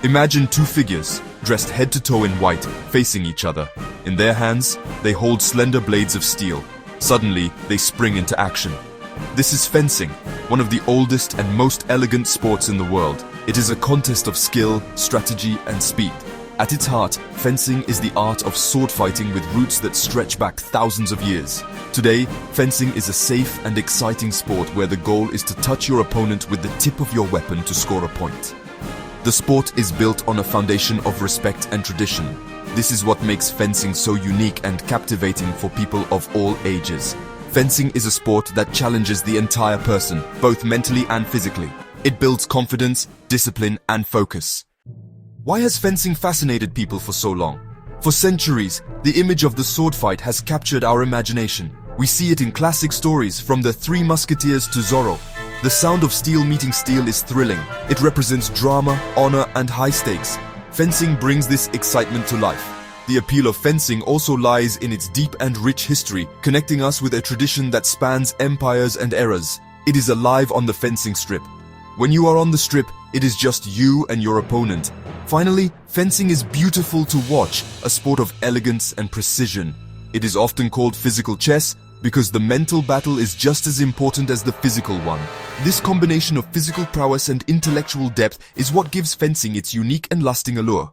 Imagine two figures, dressed head to toe in white, facing each other. In their hands, they hold slender blades of steel. Suddenly, they spring into action. This is fencing, one of the oldest and most elegant sports in the world. It is a contest of skill, strategy, and speed. At its heart, fencing is the art of sword fighting with roots that stretch back thousands of years. Today, fencing is a safe and exciting sport where the goal is to touch your opponent with the tip of your weapon to score a point. The sport is built on a foundation of respect and tradition. This is what makes fencing so unique and captivating for people of all ages. Fencing is a sport that challenges the entire person, both mentally and physically. It builds confidence, discipline, and focus. Why has fencing fascinated people for so long? For centuries, the image of the sword fight has captured our imagination. We see it in classic stories from the Three Musketeers to Zorro. The sound of steel meeting steel is thrilling. It represents drama, honor, and high stakes. Fencing brings this excitement to life. The appeal of fencing also lies in its deep and rich history, connecting us with a tradition that spans empires and eras. It is alive on the fencing strip. When you are on the strip, it is just you and your opponent. Finally, fencing is beautiful to watch, a sport of elegance and precision. It is often called physical chess because the mental battle is just as important as the physical one. This combination of physical prowess and intellectual depth is what gives fencing its unique and lasting allure.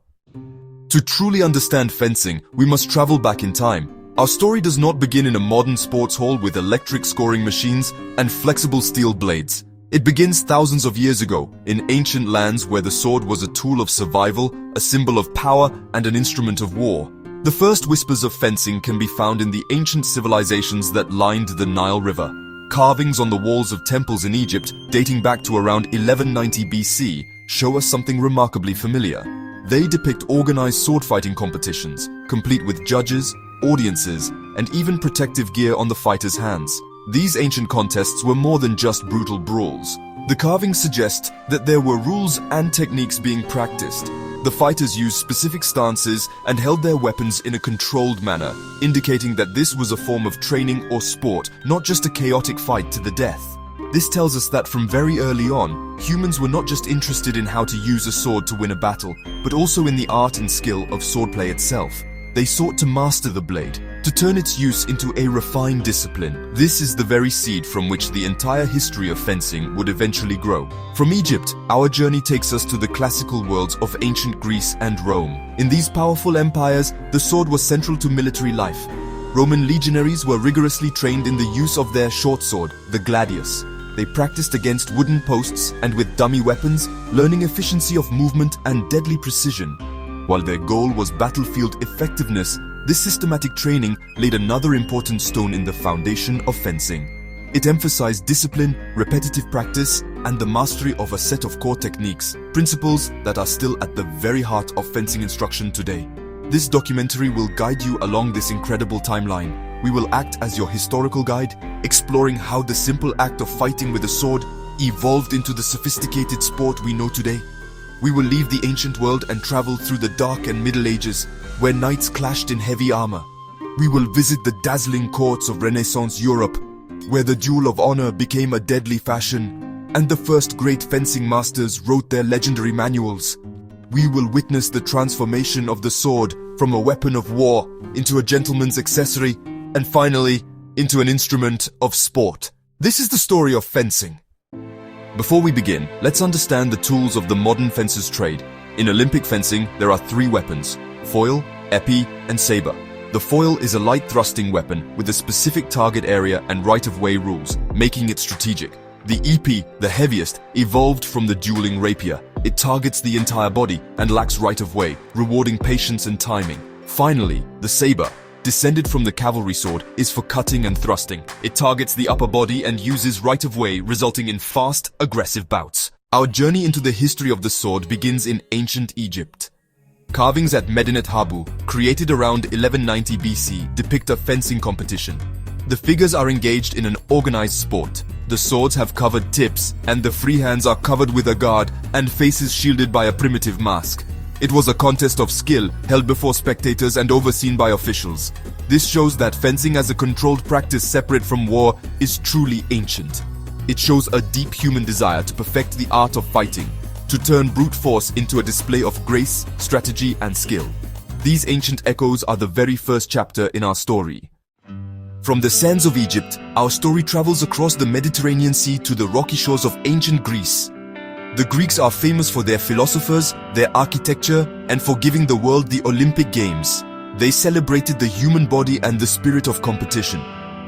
To truly understand fencing, we must travel back in time. Our story does not begin in a modern sports hall with electric scoring machines and flexible steel blades. It begins thousands of years ago, in ancient lands where the sword was a tool of survival, a symbol of power, and an instrument of war. The first whispers of fencing can be found in the ancient civilizations that lined the Nile River. Carvings on the walls of temples in Egypt, dating back to around 1190 BC, show us something remarkably familiar. They depict organized sword fighting competitions, complete with judges, audiences, and even protective gear on the fighters' hands. These ancient contests were more than just brutal brawls. The carvings suggest that there were rules and techniques being practiced. The fighters used specific stances and held their weapons in a controlled manner, indicating that this was a form of training or sport, not just a chaotic fight to the death. This tells us that from very early on, humans were not just interested in how to use a sword to win a battle, but also in the art and skill of swordplay itself. They sought to master the blade, to turn its use into a refined discipline. This is the very seed from which the entire history of fencing would eventually grow. From Egypt, our journey takes us to the classical worlds of ancient Greece and Rome. In these powerful empires, the sword was central to military life. Roman legionaries were rigorously trained in the use of their short sword, the gladius. They practiced against wooden posts and with dummy weapons, learning efficiency of movement and deadly precision. While their goal was battlefield effectiveness, this systematic training laid another important stone in the foundation of fencing. It emphasized discipline, repetitive practice, and the mastery of a set of core techniques, principles that are still at the very heart of fencing instruction today. This documentary will guide you along this incredible timeline. We will act as your historical guide, exploring how the simple act of fighting with a sword evolved into the sophisticated sport we know today. We will leave the ancient world and travel through the dark and Middle Ages, where knights clashed in heavy armor. We will visit the dazzling courts of Renaissance Europe, where the duel of honor became a deadly fashion, and the first great fencing masters wrote their legendary manuals. We will witness the transformation of the sword from a weapon of war into a gentleman's accessory, and finally, into an instrument of sport. This is the story of fencing. Before we begin, let's understand the tools of the modern fencer's trade. In Olympic fencing, there are three weapons: foil, épée, and sabre. The foil is a light thrusting weapon with a specific target area and right-of-way rules, making it strategic. The épée, the heaviest, evolved from the dueling rapier. It targets the entire body and lacks right-of-way, rewarding patience and timing. Finally, the sabre, descended from the cavalry sword, is for cutting and thrusting. It targets the upper body and uses right-of-way, resulting in fast, aggressive bouts. Our journey into the history of the sword begins in ancient Egypt. Carvings at Medinet Habu, created around 1190 BC, depict a fencing competition. The figures are engaged in an organized sport. The swords have covered tips, and the free hands are covered with a guard and faces shielded by a primitive mask. It was a contest of skill, held before spectators and overseen by officials. This shows that fencing as a controlled practice separate from war is truly ancient. It shows a deep human desire to perfect the art of fighting, to turn brute force into a display of grace, strategy, and skill. These ancient echoes are the very first chapter in our story. From the sands of Egypt, our story travels across the Mediterranean Sea to the rocky shores of ancient Greece. The Greeks are famous for their philosophers, their architecture, and for giving the world the Olympic Games. They celebrated the human body and the spirit of competition.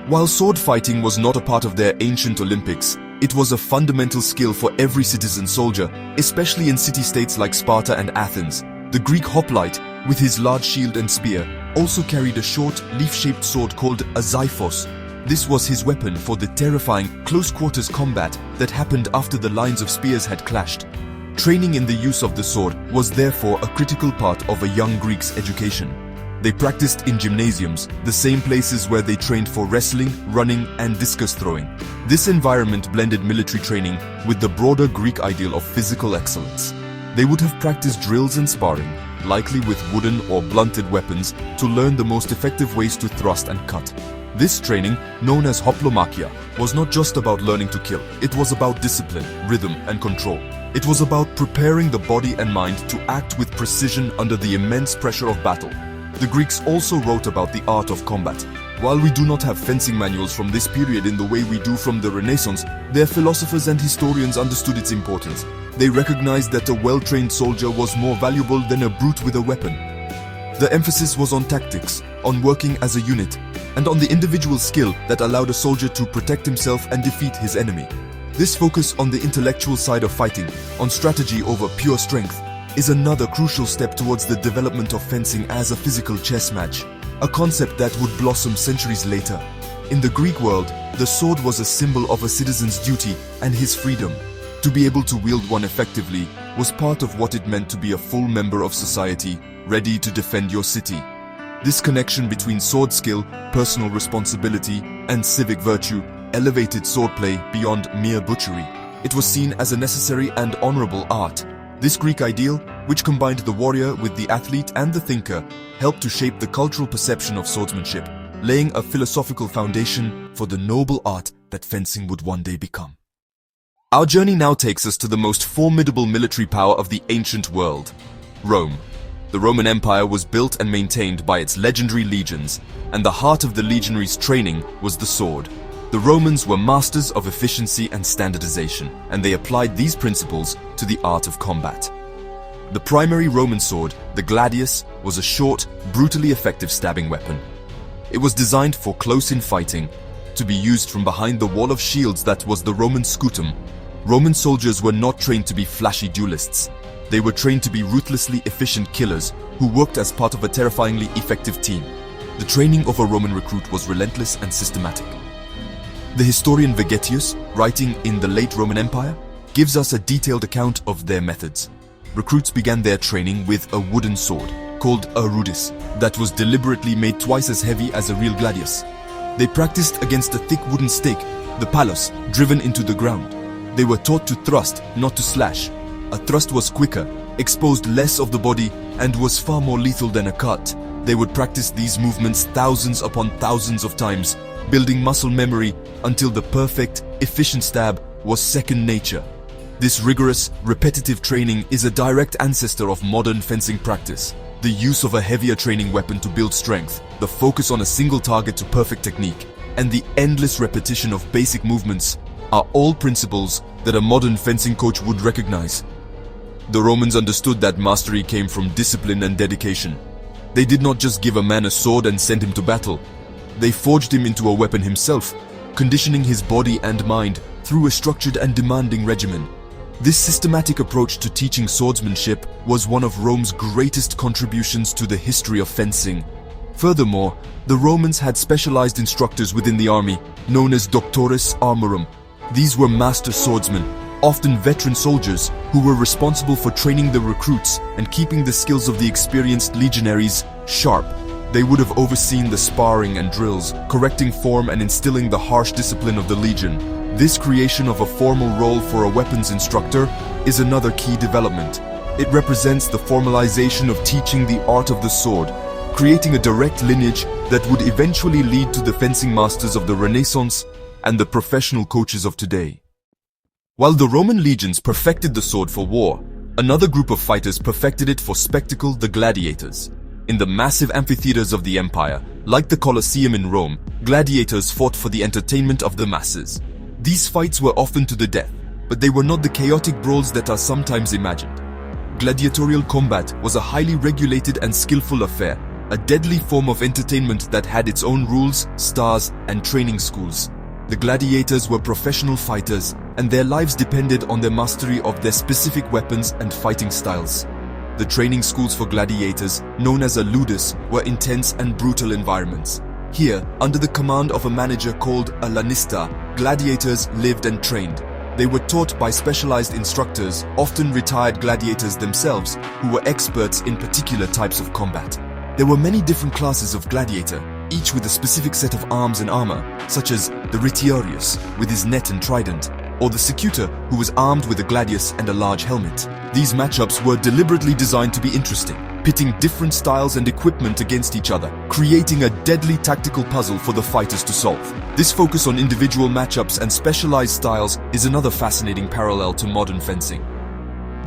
While sword fighting was not a part of their ancient Olympics, it was a fundamental skill for every citizen soldier, especially in city-states like Sparta and Athens. The Greek hoplite, with his large shield and spear, also carried a short, leaf-shaped sword called a xiphos. This was his weapon for the terrifying, close-quarters combat that happened after the lines of spears had clashed. Training in the use of the sword was therefore a critical part of a young Greek's education. They practiced in gymnasiums, the same places where they trained for wrestling, running, and discus throwing. This environment blended military training with the broader Greek ideal of physical excellence. They would have practiced drills and sparring, likely with wooden or blunted weapons, to learn the most effective ways to thrust and cut. This training, known as hoplomachia, was not just about learning to kill. It was about discipline, rhythm, and control. It was about preparing the body and mind to act with precision under the immense pressure of battle. The Greeks also wrote about the art of combat. While we do not have fencing manuals from this period in the way we do from the Renaissance, their philosophers and historians understood its importance. They recognized that a well-trained soldier was more valuable than a brute with a weapon. The emphasis was on tactics, on working as a unit, and on the individual skill that allowed a soldier to protect himself and defeat his enemy. This focus on the intellectual side of fighting, on strategy over pure strength, is another crucial step towards the development of fencing as a physical chess match, a concept that would blossom centuries later. In the Greek world, the sword was a symbol of a citizen's duty and his freedom. To be able to wield one effectively was part of what it meant to be a full member of society, ready to defend your city. This connection between sword skill, personal responsibility, and civic virtue elevated swordplay beyond mere butchery. It was seen as a necessary and honorable art. This Greek ideal, which combined the warrior with the athlete and the thinker, helped to shape the cultural perception of swordsmanship, laying a philosophical foundation for the noble art that fencing would one day become. Our journey now takes us to the most formidable military power of the ancient world, Rome. The Roman Empire was built and maintained by its legendary legions, and the heart of the legionaries' training was the sword. The Romans were masters of efficiency and standardization, and they applied these principles to the art of combat. The primary Roman sword, the gladius, was a short, brutally effective stabbing weapon. It was designed for close-in fighting, to be used from behind the wall of shields that was the Roman scutum. Roman soldiers were not trained to be flashy duelists. They were trained to be ruthlessly efficient killers who worked as part of a terrifyingly effective team. The training of a Roman recruit was relentless and systematic. The historian Vegetius, writing in the late Roman Empire, gives us a detailed account of their methods. Recruits began their training with a wooden sword, called a rudis, that was deliberately made twice as heavy as a real gladius. They practiced against a thick wooden stake, the palos, driven into the ground. They were taught to thrust, not to slash. A thrust was quicker, exposed less of the body, and was far more lethal than a cut. They would practice these movements thousands upon thousands of times, building muscle memory until the perfect, efficient stab was second nature. This rigorous, repetitive training is a direct ancestor of modern fencing practice. The use of a heavier training weapon to build strength, the focus on a single target to perfect technique, and the endless repetition of basic movements are all principles that a modern fencing coach would recognize. The Romans understood that mastery came from discipline and dedication. They did not just give a man a sword and send him to battle. They forged him into a weapon himself, conditioning his body and mind through a structured and demanding regimen. This systematic approach to teaching swordsmanship was one of Rome's greatest contributions to the history of fencing. Furthermore, the Romans had specialized instructors within the army, known as doctores armorum. These were master swordsmen, often veteran soldiers, who were responsible for training the recruits and keeping the skills of the experienced legionaries sharp. They would have overseen the sparring and drills, correcting form and instilling the harsh discipline of the legion. This creation of a formal role for a weapons instructor is another key development. It represents the formalization of teaching the art of the sword, creating a direct lineage that would eventually lead to the fencing masters of the Renaissance and the professional coaches of today. While the Roman legions perfected the sword for war, Another group of fighters perfected it for spectacle, the gladiators. In the massive amphitheaters of the empire, like the Colosseum in Rome, gladiators fought for the entertainment of the masses. These fights were often to the death, but they were not the chaotic brawls that are sometimes imagined. Gladiatorial combat was a highly regulated and skillful affair, a deadly form of entertainment that had its own rules, stars, and training schools. The gladiators were professional fighters, and their lives depended on their mastery of their specific weapons and fighting styles. The training schools for gladiators, known as a ludus, were intense and brutal environments. Here, under the command of a manager called a lanista, gladiators lived and trained. They were taught by specialized instructors, often retired gladiators themselves, who were experts in particular types of combat. There were many different classes of gladiator, each with a specific set of arms and armor, such as the retiarius, with his net and trident, or the secutor, who was armed with a gladius and a large helmet. These matchups were deliberately designed to be interesting, pitting different styles and equipment against each other, creating a deadly tactical puzzle for the fighters to solve. This focus on individual matchups and specialized styles is another fascinating parallel to modern fencing.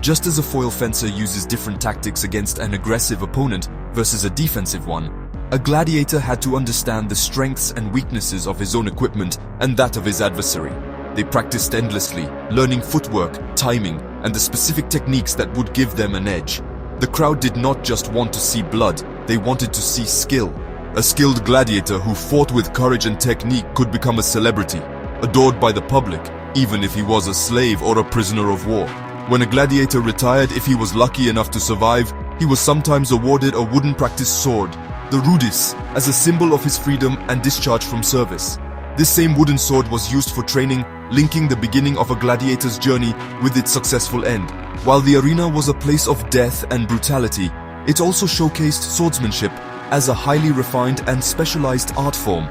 Just as a foil fencer uses different tactics against an aggressive opponent versus a defensive one, a gladiator had to understand the strengths and weaknesses of his own equipment and that of his adversary. They practiced endlessly, learning footwork, timing, and the specific techniques that would give them an edge. The crowd did not just want to see blood, they wanted to see skill. A skilled gladiator who fought with courage and technique could become a celebrity, adored by the public, even if he was a slave or a prisoner of war. When a gladiator retired, if he was lucky enough to survive, he was sometimes awarded a wooden practice sword, the rudis, as a symbol of his freedom and discharge from service. This same wooden sword was used for training, linking the beginning of a gladiator's journey with its successful end. While the arena was a place of death and brutality, it also showcased swordsmanship as a highly refined and specialized art form.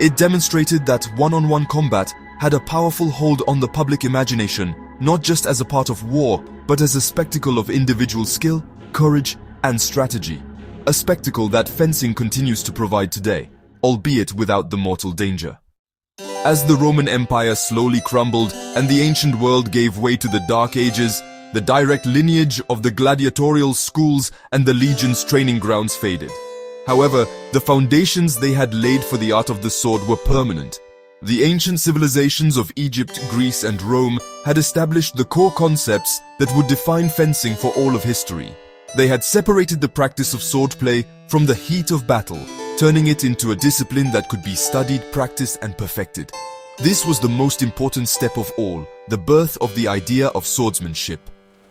It demonstrated that one-on-one combat had a powerful hold on the public imagination, not just as a part of war, but as a spectacle of individual skill, courage, and strategy. A spectacle that fencing continues to provide today, albeit without the mortal danger. As the Roman Empire slowly crumbled and the ancient world gave way to the Dark Ages, the direct lineage of the gladiatorial schools and the legions' training grounds faded. However, the foundations they had laid for the art of the sword were permanent. The ancient civilizations of Egypt, Greece, and Rome had established the core concepts that would define fencing for all of history. They had separated the practice of swordplay from the heat of battle, turning it into a discipline that could be studied, practiced, and perfected. This was the most important step of all, the birth of the idea of swordsmanship.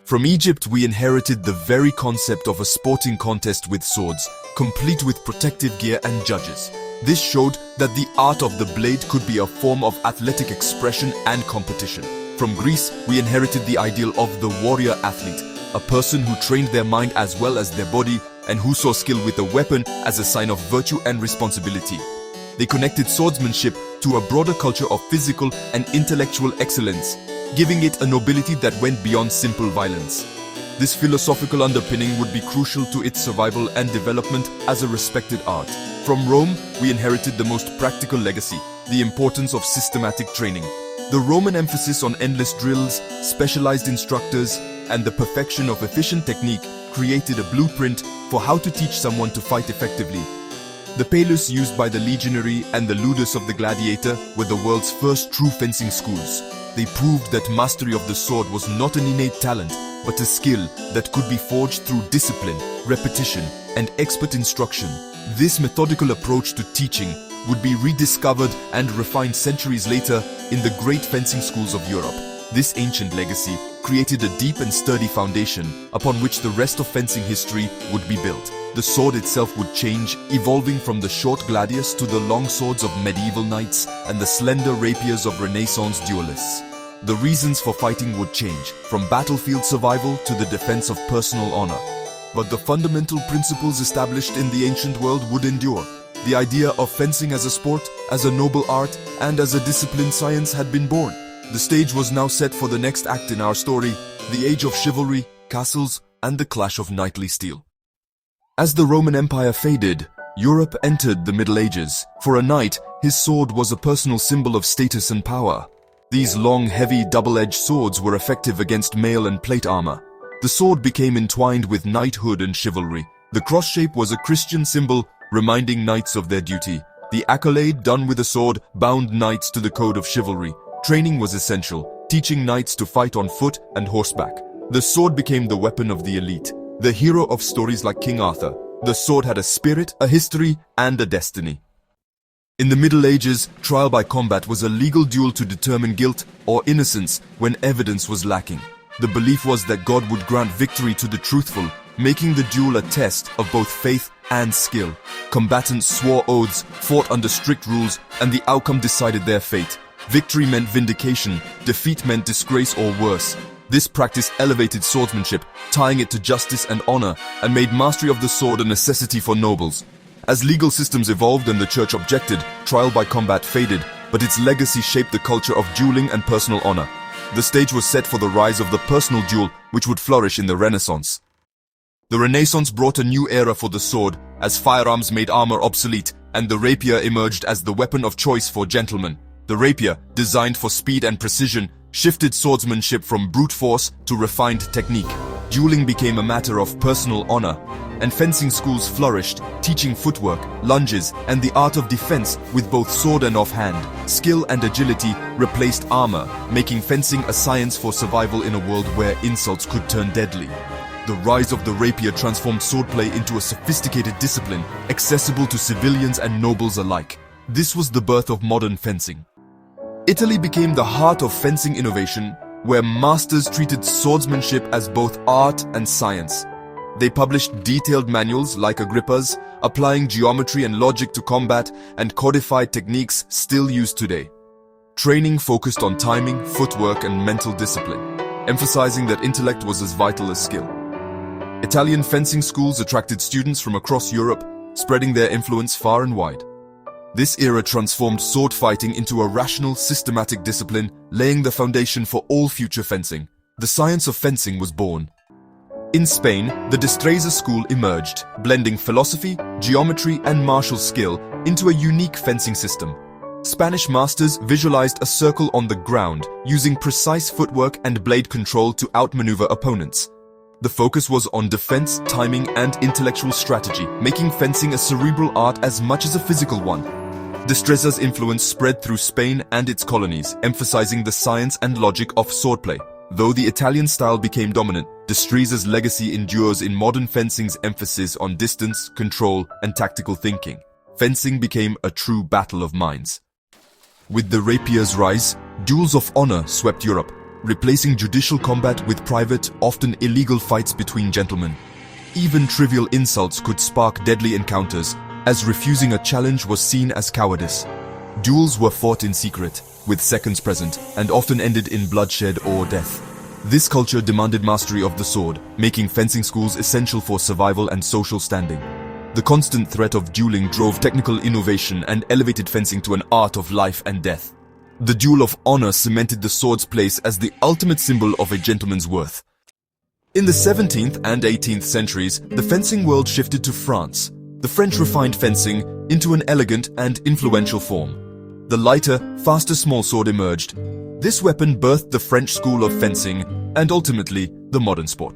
From Egypt, we inherited the very concept of a sporting contest with swords, complete with protective gear and judges. This showed that the art of the blade could be a form of athletic expression and competition. From Greece, we inherited the ideal of the warrior athlete, a person who trained their mind as well as their body and who saw skill with a weapon as a sign of virtue and responsibility. They connected swordsmanship to a broader culture of physical and intellectual excellence, giving it a nobility that went beyond simple violence. This philosophical underpinning would be crucial to its survival and development as a respected art. From Rome, we inherited the most practical legacy, the importance of systematic training. The Roman emphasis on endless drills, specialized instructors, and the perfection of efficient technique created a blueprint for how to teach someone to fight effectively. The palus used by the legionary and the ludus of the gladiator were the world's first true fencing schools. They proved that mastery of the sword was not an innate talent, but a skill that could be forged through discipline, repetition, and expert instruction. This methodical approach to teaching would be rediscovered and refined centuries later in the great fencing schools of Europe. This ancient legacy created a deep and sturdy foundation upon which the rest of fencing history would be built. The sword itself would change, evolving from the short gladius to the long swords of medieval knights and the slender rapiers of Renaissance duelists. The reasons for fighting would change, from battlefield survival to the defense of personal honor. But the fundamental principles established in the ancient world would endure. The idea of fencing as a sport, as a noble art, and as a disciplined science had been born. The stage was now set for the next act in our story, the age of chivalry, castles, and the clash of knightly steel. As the Roman Empire faded, Europe entered the Middle Ages. For a knight, his sword was a personal symbol of status and power. These long, heavy, double-edged swords were effective against mail and plate armor. The sword became entwined with knighthood and chivalry. The cross shape was a Christian symbol, reminding knights of their duty. The accolade, done with a sword, bound knights to the code of chivalry. Training was essential, teaching knights to fight on foot and horseback. The sword became the weapon of the elite, the hero of stories like King Arthur. The sword had a spirit, a history, and a destiny. In the Middle Ages, trial by combat was a legal duel to determine guilt or innocence when evidence was lacking. The belief was that God would grant victory to the truthful, making the duel a test of both faith and skill. Combatants swore oaths, fought under strict rules, and the outcome decided their fate. Victory meant vindication, defeat meant disgrace or worse. This practice elevated swordsmanship, tying it to justice and honor, and made mastery of the sword a necessity for nobles. As legal systems evolved and the church objected, trial by combat faded, but its legacy shaped the culture of dueling and personal honor. The stage was set for the rise of the personal duel, which would flourish in the Renaissance. The Renaissance brought a new era for the sword, as firearms made armor obsolete, and the rapier emerged as the weapon of choice for gentlemen. The rapier, designed for speed and precision, shifted swordsmanship from brute force to refined technique. Dueling became a matter of personal honor, and fencing schools flourished, teaching footwork, lunges, and the art of defense with both sword and offhand. Skill and agility replaced armor, making fencing a science for survival in a world where insults could turn deadly. The rise of the rapier transformed swordplay into a sophisticated discipline, accessible to civilians and nobles alike. This was the birth of modern fencing. Italy became the heart of fencing innovation, where masters treated swordsmanship as both art and science. They published detailed manuals like Agrippa's, applying geometry and logic to combat, and codified techniques still used today. Training focused on timing, footwork, and mental discipline, emphasizing that intellect was as vital as skill. Italian fencing schools attracted students from across Europe, spreading their influence far and wide. This era transformed sword fighting into a rational, systematic discipline, laying the foundation for all future fencing. The science of fencing was born. In Spain, the Destreza school emerged, blending philosophy, geometry, and martial skill into a unique fencing system. Spanish masters visualized a circle on the ground, using precise footwork and blade control to outmaneuver opponents. The focus was on defense, timing, and intellectual strategy, making fencing a cerebral art as much as a physical one. Destreza's influence spread through Spain and its colonies, emphasizing the science and logic of swordplay. Though the Italian style became dominant, Destreza's legacy endures in modern fencing's emphasis on distance, control, and tactical thinking. Fencing became a true battle of minds. With the rapier's rise, duels of honor swept Europe, replacing judicial combat with private, often illegal fights between gentlemen. Even trivial insults could spark deadly encounters, as refusing a challenge was seen as cowardice. Duels were fought in secret, with seconds present, and often ended in bloodshed or death. This culture demanded mastery of the sword, making fencing schools essential for survival and social standing. The constant threat of dueling drove technical innovation and elevated fencing to an art of life and death. The duel of honor cemented the sword's place as the ultimate symbol of a gentleman's worth. In the 17th and 18th centuries, the fencing world shifted to France. The French refined fencing into an elegant and influential form. The lighter, faster smallsword emerged. This weapon birthed the French school of fencing and ultimately the modern sport.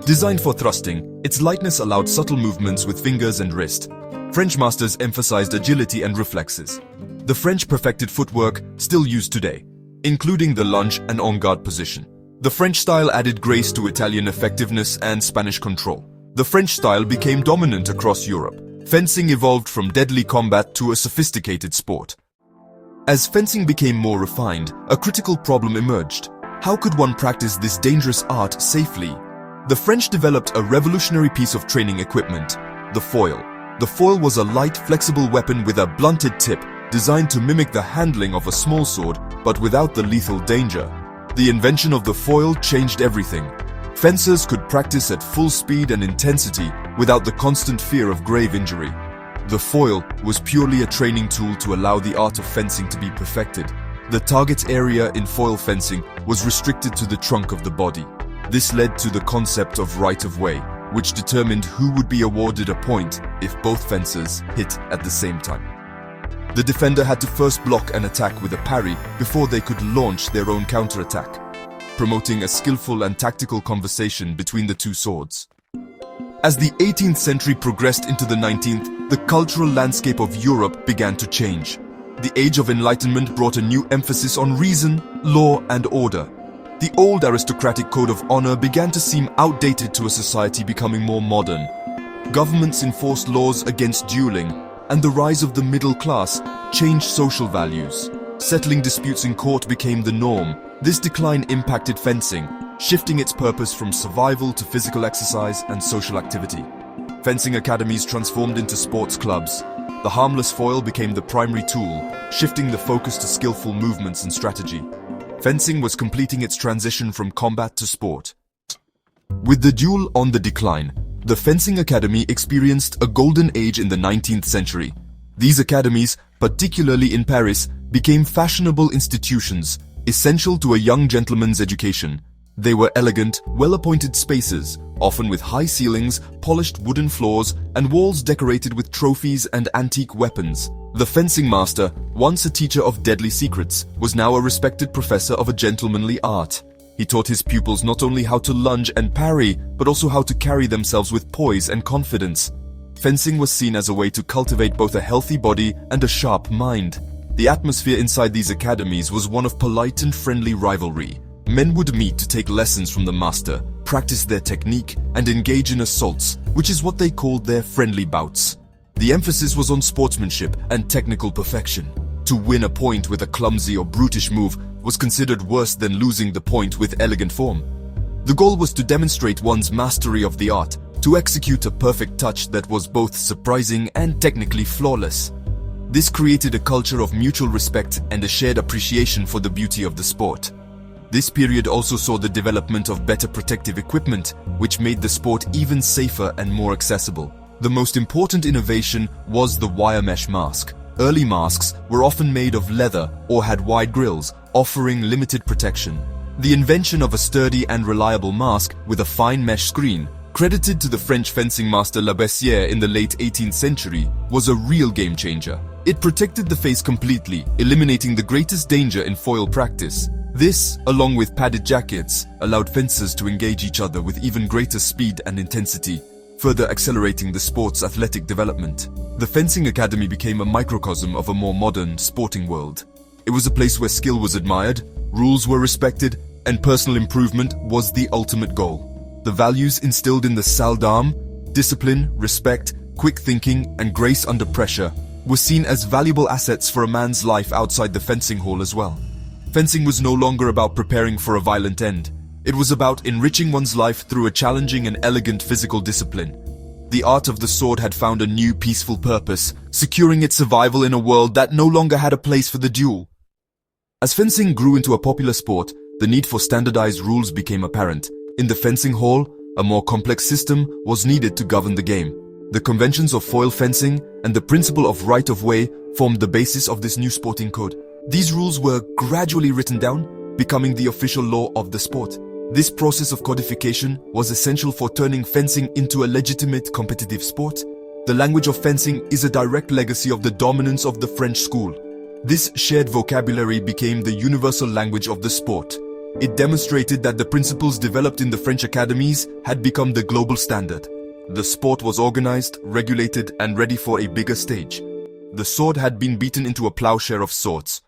Designed for thrusting, its lightness allowed subtle movements with fingers and wrist. French masters emphasized agility and reflexes. The French perfected footwork still used today, including the lunge and en-garde position. The French style added grace to Italian effectiveness and Spanish control. The French style became dominant across Europe. Fencing evolved from deadly combat to a sophisticated sport. As fencing became more refined, a critical problem emerged. How could one practice this dangerous art safely? The French developed a revolutionary piece of training equipment, the foil. The foil was a light, flexible weapon with a blunted tip, designed to mimic the handling of a small sword, but without the lethal danger. The invention of the foil changed everything. Fencers could practice at full speed and intensity without the constant fear of grave injury. The foil was purely a training tool to allow the art of fencing to be perfected. The target area in foil fencing was restricted to the trunk of the body. This led to the concept of right-of-way, which determined who would be awarded a point if both fencers hit at the same time. The defender had to first block an attack with a parry before they could launch their own counterattack. promoting a skillful and tactical conversation between the two swords. As the 18th century progressed into the 19th, the cultural landscape of Europe began to change. The Age of Enlightenment brought a new emphasis on reason, law, and order. The old aristocratic code of honor began to seem outdated to a society becoming more modern. Governments enforced laws against dueling, and the rise of the middle class changed social values. Settling disputes in court became the norm. This decline impacted fencing, shifting its purpose from survival to physical exercise and social activity. Fencing academies transformed into sports clubs. The harmless foil became the primary tool, shifting the focus to skillful movements and strategy. Fencing was completing its transition from combat to sport. With the duel on the decline, the Fencing Academy experienced a golden age in the 19th century. These academies, particularly in Paris, became fashionable institutions, essential to a young gentleman's education. They were elegant, well-appointed spaces, often with high ceilings, polished wooden floors, and walls decorated with trophies and antique weapons. The fencing master, once a teacher of deadly secrets, was now a respected professor of a gentlemanly art. He taught his pupils not only how to lunge and parry, but also how to carry themselves with poise and confidence. Fencing was seen as a way to cultivate both a healthy body and a sharp mind. The atmosphere inside these academies was one of polite and friendly rivalry. Men would meet to take lessons from the master, practice their technique, and engage in assaults, which is what they called their friendly bouts. The emphasis was on sportsmanship and technical perfection. To win a point with a clumsy or brutish move was considered worse than losing the point with elegant form. The goal was to demonstrate one's mastery of the art, to execute a perfect touch that was both surprising and technically flawless. This created a culture of mutual respect and a shared appreciation for the beauty of the sport. This period also saw the development of better protective equipment, which made the sport even safer and more accessible. The most important innovation was the wire mesh mask. Early masks were often made of leather or had wide grills, offering limited protection. The invention of a sturdy and reliable mask with a fine mesh screen, credited to the French fencing master La Bessière in the late 18th century, was a real game changer. It protected the face completely, eliminating the greatest danger in foil practice. This, along with padded jackets, allowed fencers to engage each other with even greater speed and intensity, further accelerating the sport's athletic development. The Fencing Academy became a microcosm of a more modern, sporting world. It was a place where skill was admired, rules were respected, and personal improvement was the ultimate goal. The values instilled in the salle d'armes, discipline, respect, quick thinking, and grace under pressure, were seen as valuable assets for a man's life outside the fencing hall as well. Fencing was no longer about preparing for a violent end. It was about enriching one's life through a challenging and elegant physical discipline. The art of the sword had found a new peaceful purpose, securing its survival in a world that no longer had a place for the duel. As fencing grew into a popular sport, the need for standardized rules became apparent. In the fencing hall, a more complex system was needed to govern the game. The conventions of foil fencing and the principle of right-of-way formed the basis of this new sporting code. These rules were gradually written down, becoming the official law of the sport. This process of codification was essential for turning fencing into a legitimate competitive sport. The language of fencing is a direct legacy of the dominance of the French school. This shared vocabulary became the universal language of the sport. It demonstrated that the principles developed in the French academies had become the global standard. The sport was organized, regulated, and ready for a bigger stage. The sword had been beaten into a plowshare of sorts.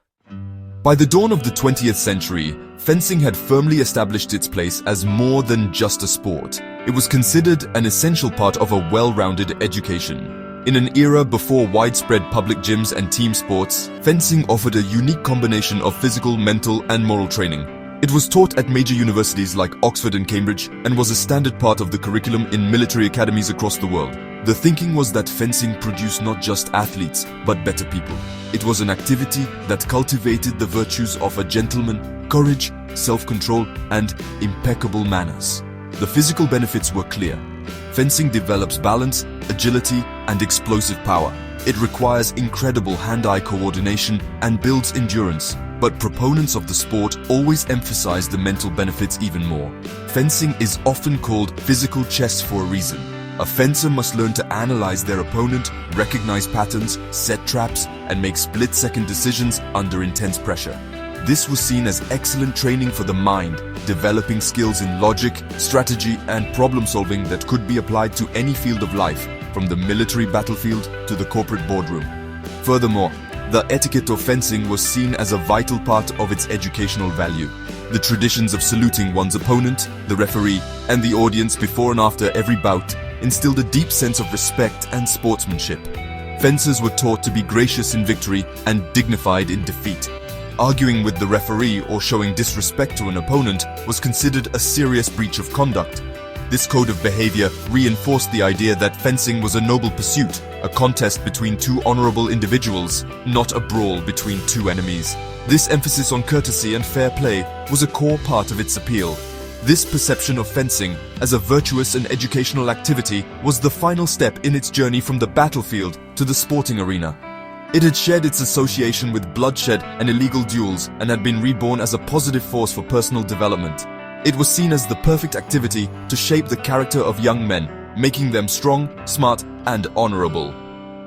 By the dawn of the 20th century, fencing had firmly established its place as more than just a sport. It was considered an essential part of a well-rounded education. In an era before widespread public gyms and team sports, fencing offered a unique combination of physical, mental, and moral training. It was taught at major universities like Oxford and Cambridge and was a standard part of the curriculum in military academies across the world. The thinking was that fencing produced not just athletes, but better people. It was an activity that cultivated the virtues of a gentleman, courage, self-control, and impeccable manners. The physical benefits were clear. Fencing develops balance, agility, and explosive power. It requires incredible hand-eye coordination and builds endurance. But proponents of the sport always emphasize the mental benefits even more. Fencing is often called physical chess for a reason. A fencer must learn to analyze their opponent, recognize patterns, set traps, and make split-second decisions under intense pressure. This was seen as excellent training for the mind, developing skills in logic, strategy, and problem-solving that could be applied to any field of life, from the military battlefield to the corporate boardroom. Furthermore, the etiquette of fencing was seen as a vital part of its educational value. The traditions of saluting one's opponent, the referee, and the audience before and after every bout instilled a deep sense of respect and sportsmanship. Fencers were taught to be gracious in victory and dignified in defeat. Arguing with the referee or showing disrespect to an opponent was considered a serious breach of conduct. This code of behavior reinforced the idea that fencing was a noble pursuit, a contest between two honorable individuals, not a brawl between two enemies. This emphasis on courtesy and fair play was a core part of its appeal. This perception of fencing as a virtuous and educational activity was the final step in its journey from the battlefield to the sporting arena. It had shed its association with bloodshed and illegal duels and had been reborn as a positive force for personal development. It was seen as the perfect activity to shape the character of young men, making them strong, smart, and honorable.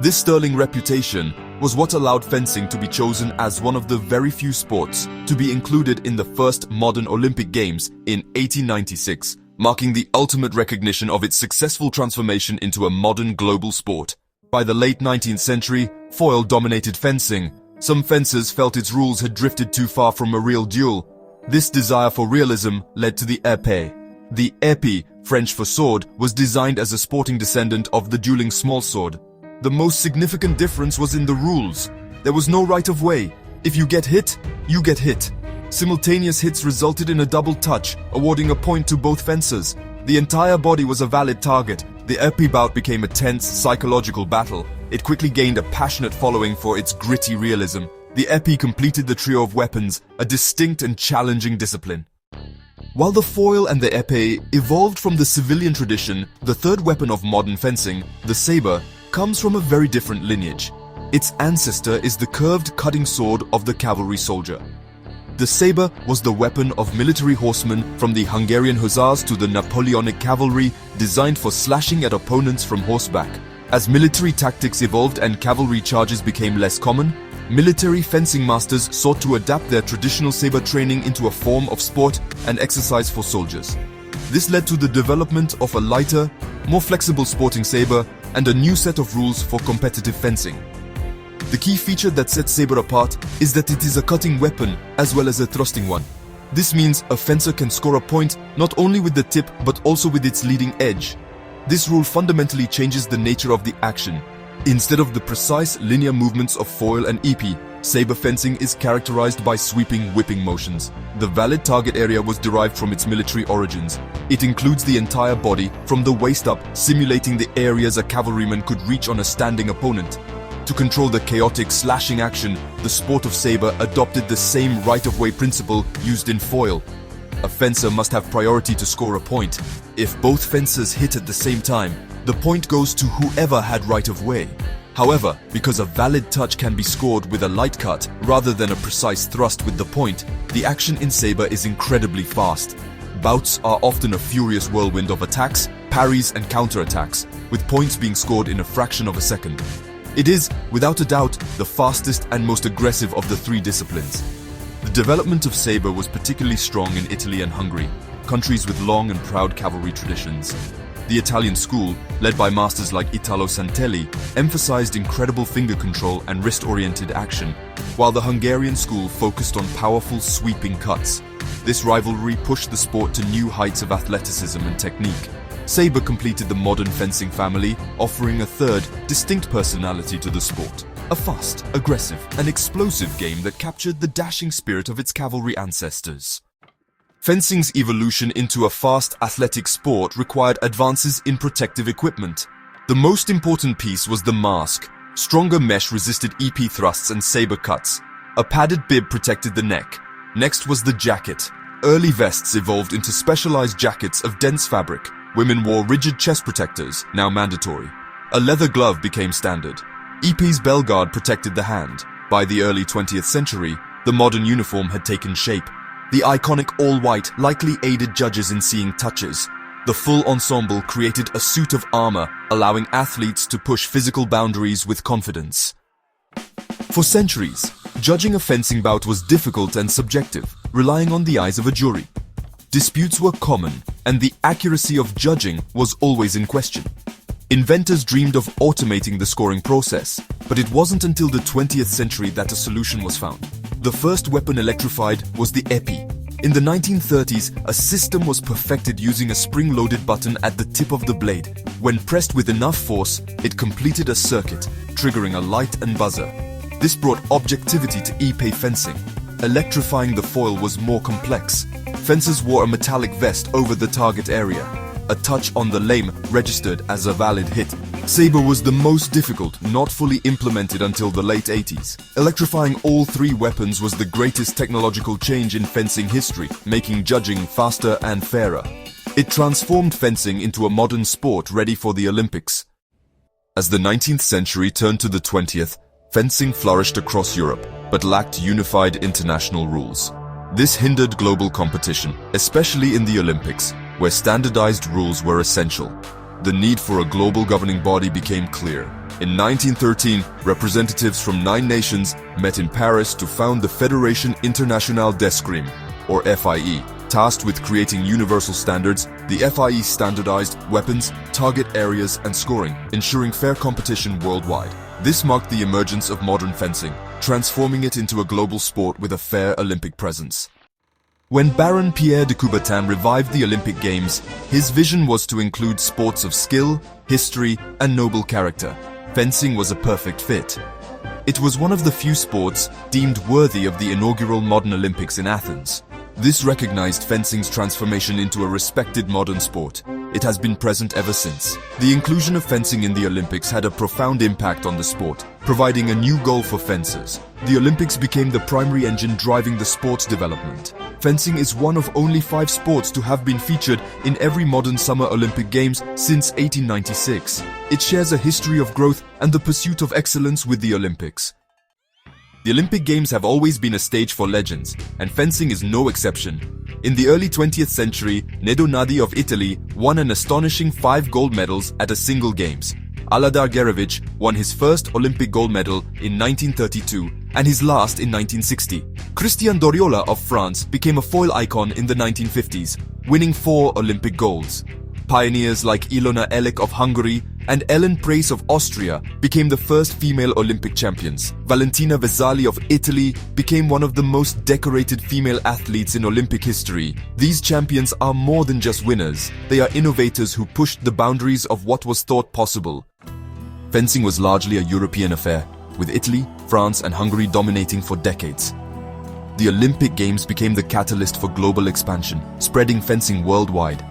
This sterling reputation was what allowed fencing to be chosen as one of the very few sports to be included in the first modern Olympic Games in 1896, marking the ultimate recognition of its successful transformation into a modern global sport. By the late 19th century, foil dominated fencing. Some fencers felt its rules had drifted too far from a real duel. This desire for realism led to the épée. The épée, French for sword, was designed as a sporting descendant of the dueling smallsword. The most significant difference was in the rules. There was no right of way. If you get hit, you get hit. Simultaneous hits resulted in a double touch, awarding a point to both fencers. The entire body was a valid target. The épée bout became a tense, psychological battle. It quickly gained a passionate following for its gritty realism. The épée completed the trio of weapons, a distinct and challenging discipline. While the foil and the épée evolved from the civilian tradition, the third weapon of modern fencing, the sabre, comes from a very different lineage. Its ancestor is the curved cutting sword of the cavalry soldier. The sabre was the weapon of military horsemen from the Hungarian hussars to the Napoleonic cavalry, designed for slashing at opponents from horseback. As military tactics evolved and cavalry charges became less common, military fencing masters sought to adapt their traditional saber training into a form of sport and exercise for soldiers. This led to the development of a lighter, more flexible sporting saber and a new set of rules for competitive fencing. The key feature that sets saber apart is that it is a cutting weapon as well as a thrusting one. This means a fencer can score a point not only with the tip but also with its leading edge. This rule fundamentally changes the nature of the action. Instead of the precise linear movements of foil and épée, saber fencing is characterized by sweeping whipping motions. The valid target area was derived from its military origins. It includes the entire body, from the waist up, simulating the areas a cavalryman could reach on a standing opponent. To control the chaotic slashing action, the sport of saber adopted the same right-of-way principle used in foil. A fencer must have priority to score a point. If both fencers hit at the same time, the point goes to whoever had right-of-way. However, because a valid touch can be scored with a light cut rather than a precise thrust with the point, the action in saber is incredibly fast. Bouts are often a furious whirlwind of attacks, parries and counterattacks, with points being scored in a fraction of a second. It is, without a doubt, the fastest and most aggressive of the three disciplines. The development of saber was particularly strong in Italy and Hungary, countries with long and proud cavalry traditions. The Italian school, led by masters like Italo Santelli, emphasized incredible finger control and wrist-oriented action, while the Hungarian school focused on powerful, sweeping cuts. This rivalry pushed the sport to new heights of athleticism and technique. Sabre completed the modern fencing family, offering a third, distinct personality to the sport. A fast, aggressive, and explosive game that captured the dashing spirit of its cavalry ancestors. Fencing's evolution into a fast, athletic sport required advances in protective equipment. The most important piece was the mask. Stronger mesh resisted épée thrusts and saber cuts. A padded bib protected the neck. Next was the jacket. Early vests evolved into specialized jackets of dense fabric. Women wore rigid chest protectors, now mandatory. A leather glove became standard. Épée's bell guard protected the hand. By the early 20th century, the modern uniform had taken shape. The iconic all-white likely aided judges in seeing touches. The full ensemble created a suit of armor, allowing athletes to push physical boundaries with confidence. For centuries, Judging a fencing bout was difficult and subjective, relying on the eyes of a jury. Disputes were common, and the accuracy of judging was always in question. Inventors dreamed of automating the scoring process, but it wasn't until the 20th century that a solution was found. The first weapon electrified was the épée. In the 1930s, a system was perfected using a spring-loaded button at the tip of the blade. When pressed with enough force, it completed a circuit, triggering a light and buzzer. This brought objectivity to épée fencing. Electrifying the foil was more complex. Fencers wore a metallic vest over the target area. A touch on the lame registered as a valid hit. Sabre was the most difficult, not fully implemented until the late 80s. Electrifying all three weapons was the greatest technological change in fencing history, making judging faster and fairer. It transformed fencing into a modern sport ready for the Olympics. As the 19th century turned to the 20th, fencing flourished across Europe, but lacked unified international rules. This hindered global competition, especially in the Olympics, where standardized rules were essential. The need for a global governing body became clear. In 1913, representatives from 9 nations met in Paris to found the Fédération Internationale d'Escrime, or FIE. Tasked with creating universal standards, the FIE standardized weapons, target areas, and scoring, ensuring fair competition worldwide. This marked the emergence of modern fencing, transforming it into a global sport with a fair Olympic presence. When Baron Pierre de Coubertin revived the Olympic Games, his vision was to include sports of skill, history, and noble character. Fencing was a perfect fit. It was one of the few sports deemed worthy of the inaugural modern Olympics in Athens. This recognized fencing's transformation into a respected modern sport. It has been present ever since. The inclusion of fencing in the Olympics had a profound impact on the sport, providing a new goal for fencers. The Olympics became the primary engine driving the sport's development. Fencing is one of only 5 sports to have been featured in every modern Summer Olympic Games since 1896. It shares a history of growth and the pursuit of excellence with the Olympics. The Olympic Games have always been a stage for legends, and fencing is no exception. In the early 20th century, Nedo Nadi of Italy won an astonishing 5 gold medals at a single Games. Aladar Gerevich won his first Olympic gold medal in 1932 and his last in 1960. Christian Doriola of France became a foil icon in the 1950s, winning 4 Olympic golds. Pioneers like Ilona Elek of Hungary and Ellen Preis of Austria became the first female Olympic champions. Valentina Vesali of Italy became one of the most decorated female athletes in Olympic history. These champions are more than just winners. They are innovators who pushed the boundaries of what was thought possible. Fencing was largely a European affair, with Italy, France, and Hungary dominating for decades. The Olympic Games became the catalyst for global expansion, spreading fencing worldwide.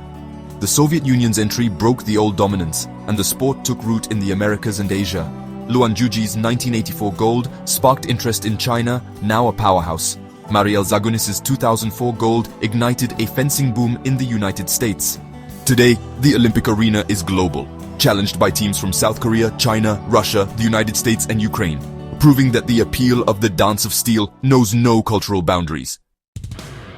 The Soviet Union's entry broke the old dominance, and the sport took root in the Americas and Asia. Luan Juji's 1984 gold sparked interest in China, now a powerhouse. Mariel Zagonis's 2004 gold ignited a fencing boom in the United States. Today, the Olympic arena is global, challenged by teams from South Korea, China, Russia, the United States, and Ukraine, proving that the appeal of the dance of steel knows no cultural boundaries.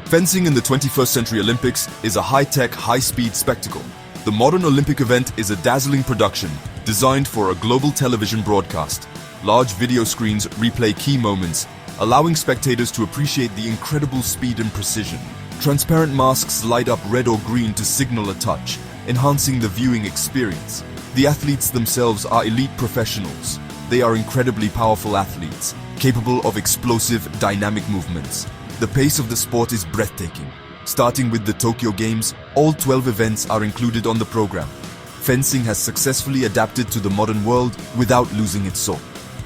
Fencing in the 21st century Olympics is a high-tech, high-speed spectacle. The modern Olympic event is a dazzling production designed for a global television broadcast. Large video screens replay key moments, allowing spectators to appreciate the incredible speed and precision. Transparent masks light up red or green to signal a touch, enhancing the viewing experience. The athletes themselves are elite professionals. They are incredibly powerful athletes, capable of explosive, dynamic movements. The pace of the sport is breathtaking. Starting with the Tokyo Games, all 12 events are included on the program. Fencing has successfully adapted to the modern world without losing its soul.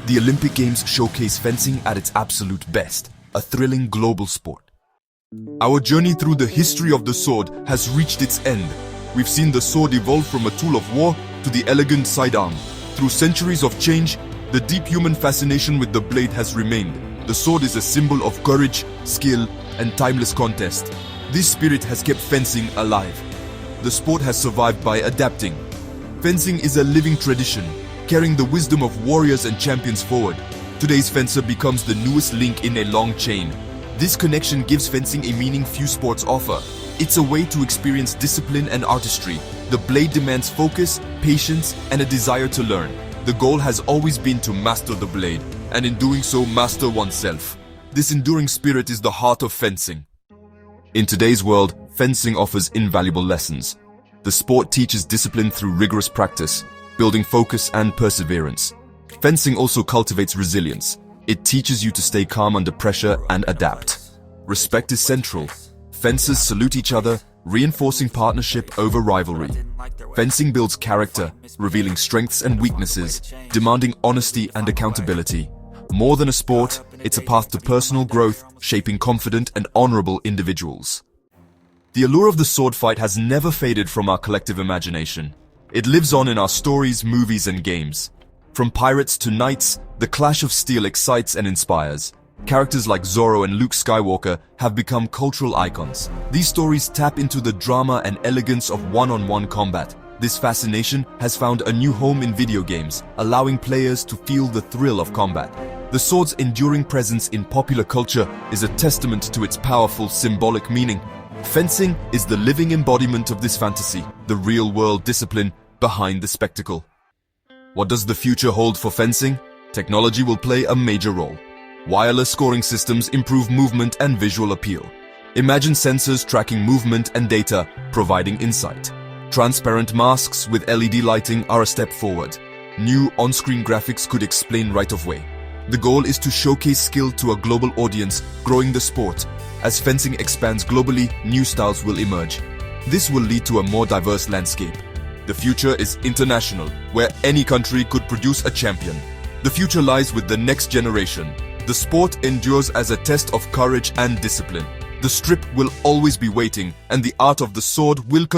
The Olympic Games showcase fencing at its absolute best, a thrilling global sport. Our journey through the history of the sword has reached its end. We've seen the sword evolve from a tool of war to the elegant sidearm. Through centuries of change, the deep human fascination with the blade has remained. The sword is a symbol of courage, skill, and timeless contest. This spirit has kept fencing alive. The sport has survived by adapting. Fencing is a living tradition, carrying the wisdom of warriors and champions forward. Today's fencer becomes the newest link in a long chain. This connection gives fencing a meaning few sports offer. It's a way to experience discipline and artistry. The blade demands focus, patience, and a desire to learn. The goal has always been to master the blade, and in doing so, master oneself. This enduring spirit is the heart of fencing. In today's world, fencing offers invaluable lessons. The sport teaches discipline through rigorous practice, building focus and perseverance. Fencing also cultivates resilience. It teaches you to stay calm under pressure and adapt. Respect is central. Fencers salute each other, reinforcing partnership over rivalry. Fencing builds character, revealing strengths and weaknesses, demanding honesty and accountability. More than a sport, it's a path to personal growth, shaping confident and honorable individuals. The allure of the sword fight has never faded from our collective imagination. It lives on in our stories, movies, and games. From pirates to knights, the clash of steel excites and inspires. Characters like Zorro and Luke Skywalker have become cultural icons. These stories tap into the drama and elegance of one-on-one combat. This fascination has found a new home in video games, allowing players to feel the thrill of combat. The sword's enduring presence in popular culture is a testament to its powerful symbolic meaning. Fencing is the living embodiment of this fantasy, the real-world discipline behind the spectacle. What does the future hold for fencing? Technology will play a major role. Wireless scoring systems improve movement and visual appeal. Imagine sensors tracking movement and data, providing insight. Transparent masks with LED lighting are a step forward. New on-screen graphics could explain right of way. The goal is to showcase skill to a global audience, growing the sport. As fencing expands globally, new styles will emerge. This will lead to a more diverse landscape. The future is international, where any country could produce a champion. The future lies with the next generation. The sport endures as a test of courage and discipline. The strip will always be waiting, and the art of the sword will continue.